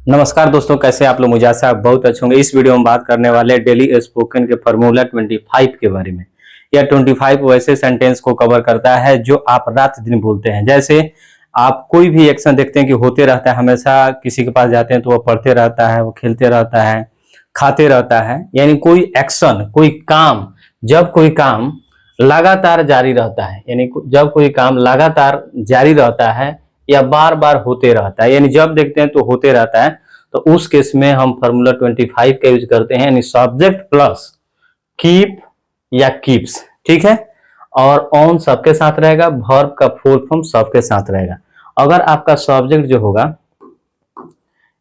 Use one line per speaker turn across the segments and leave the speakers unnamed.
नमस्कार दोस्तों, कैसे आप लोग? मुझे आशा आप बहुत अच्छे होंगे। इस वीडियो में बात करने वाले हैं डेली स्पोकन के फार्मूला 25 के बारे में। यह 25 वैसे सेंटेंस को कवर करता है जो आप रात दिन बोलते हैं। जैसे आप कोई भी एक्शन देखते हैं कि होते रहता है, हमेशा किसी के पास जाते हैं तो वो पढ़ते रहता है, वो खेलते रहता है, खाते रहता है, यानी कोई एक्शन, कोई काम, जब कोई काम लगातार जारी रहता है, यानी जब कोई काम लगातार जारी रहता है या बार बार होते रहता है, यानी जब देखते हैं तो होते रहता है, तो उस केस में हम फार्मूला 25 का यूज करते हैं, यानी सब्जेक्ट प्लस कीप या कीप्स। ठीक है, और ऑन सबके साथ रहेगा, वर्ब का फुल फॉर्म सबके साथ रहेगा। अगर आपका सब्जेक्ट जो होगा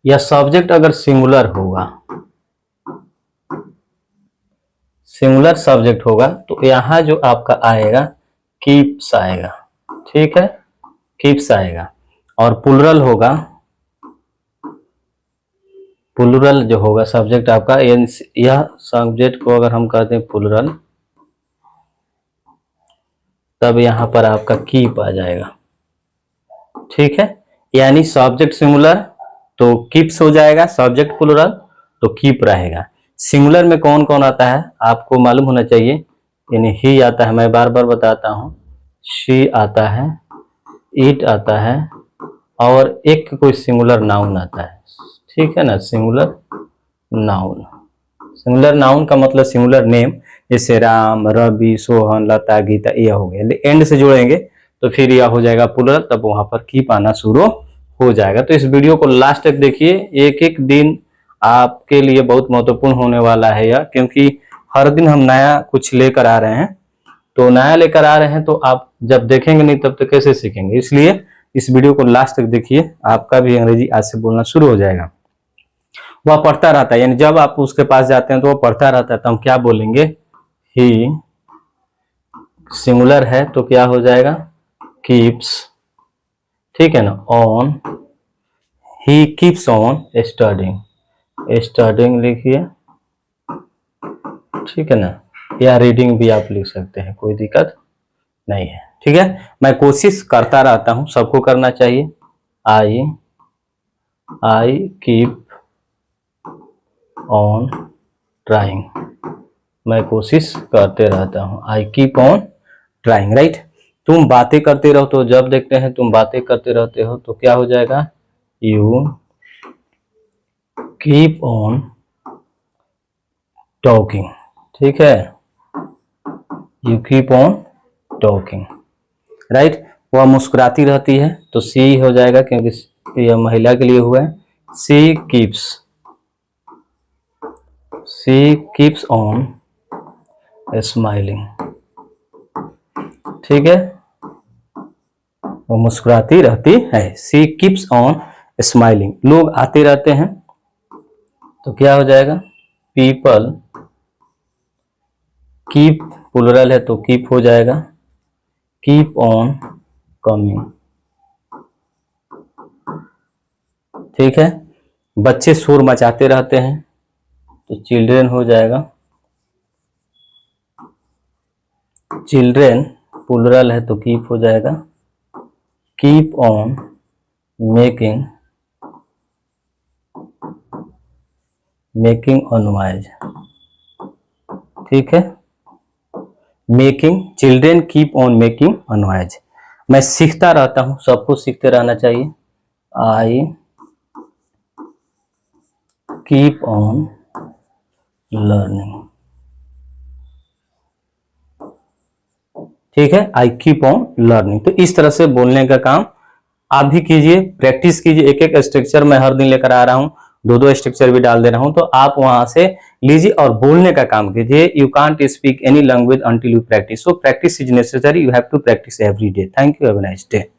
या सब्जेक्ट अगर सिंगुलर होगा, सिंगुलर सब्जेक्ट होगा, तो यहां जो आपका आएगा कीप्स आएगा। ठीक है, कीप्स आएगा। और प्लुरल होगा, प्लुरल जो होगा सब्जेक्ट आपका, यह सब्जेक्ट को अगर हम कहते हैं प्लुरल, तब यहां पर आपका कीप आ जाएगा। ठीक है, यानी सब्जेक्ट सिंगुलर तो कीप्स हो जाएगा, सब्जेक्ट प्लुरल तो कीप रहेगा। सिंगुलर में कौन कौन आता है आपको मालूम होना चाहिए, यानी ही आता है, मैं बार बार बताता हूं, शी आता है, इट आता है, और एक कोई सिंगुलर नाउन आता है। ठीक है ना, सिंगुलर नाउन। सिंगुलर नाउन का मतलब सिंगुलर नेम, जैसे राम, रवि, सोहन, लता, गीता, यह हो गया। एंड से जोड़ेंगे तो फिर यह हो जाएगा प्लुरल, तब वहां पर कीप आना शुरू हो जाएगा। तो इस वीडियो को लास्ट तक देखिए, एक एक दिन आपके लिए बहुत महत्वपूर्ण होने वाला है यह, क्योंकि हर दिन हम नया कुछ लेकर आ रहे हैं। तो नया लेकर आ रहे हैं तो आप जब देखेंगे नहीं तब तो कैसे सीखेंगे, इसलिए इस वीडियो को लास्ट तक देखिए, आपका भी अंग्रेजी आज से बोलना शुरू हो जाएगा। वह पढ़ता रहता है, यानी जब आप उसके पास जाते हैं तो वो पढ़ता रहता है, तो हम क्या बोलेंगे, ही। सिंगुलर है तो क्या हो जाएगा, कीप्स। ठीक है ना, on, he keeps on studying, studying लिखिए। ठीक है ना, या रीडिंग भी आप लिख सकते हैं, कोई दिक्कत नहीं है। ठीक है, मैं कोशिश करता रहता हूं, सबको करना चाहिए। आई कीप ऑन ट्राइंग, मैं कोशिश करते रहता हूं, I keep on trying. Right, तुम बातें करते रहो, तो जब देखते हैं तुम बातें करते रहते हो तो क्या हो जाएगा, यू कीप ऑन टॉकिंग। ठीक है, you keep on talking. Right, वह मुस्कुराती रहती है, तो सी हो जाएगा क्योंकि यह महिला के लिए हुआ है। सी कीप्स ऑन स्माइलिंग। ठीक है, वो मुस्कुराती रहती है, सी कीप्स ऑन स्माइलिंग। लोग आते रहते हैं, तो क्या हो जाएगा, पीपल, कीप प्लुरल है तो कीप हो जाएगा, कीप ऑन कमिंग। ठीक है, बच्चे शोर मचाते रहते हैं, तो चिल्ड्रेन हो जाएगा, चिल्ड्रेन प्लुरल है तो कीप हो जाएगा, कीप ऑन मेकिंग अनवाइज। ठीक है, making, children keep on making unwise. मैं सीखता रहता हूं, सबको सीखते रहना चाहिए, आई कीप ऑन लर्निंग। ठीक है, आई कीप ऑन लर्निंग। तो इस तरह से बोलने का काम आप भी कीजिए, प्रैक्टिस कीजिए। एक एक स्ट्रक्चर मैं हर दिन लेकर आ रहा हूं, दो स्ट्रक्चर भी डाल दे रहा हूं, तो आप वहां से लीजिए और बोलने का काम कीजिए। You can't speak any language until you practise, so practice is necessary, you have to practise every day. Thank you, have a nice day.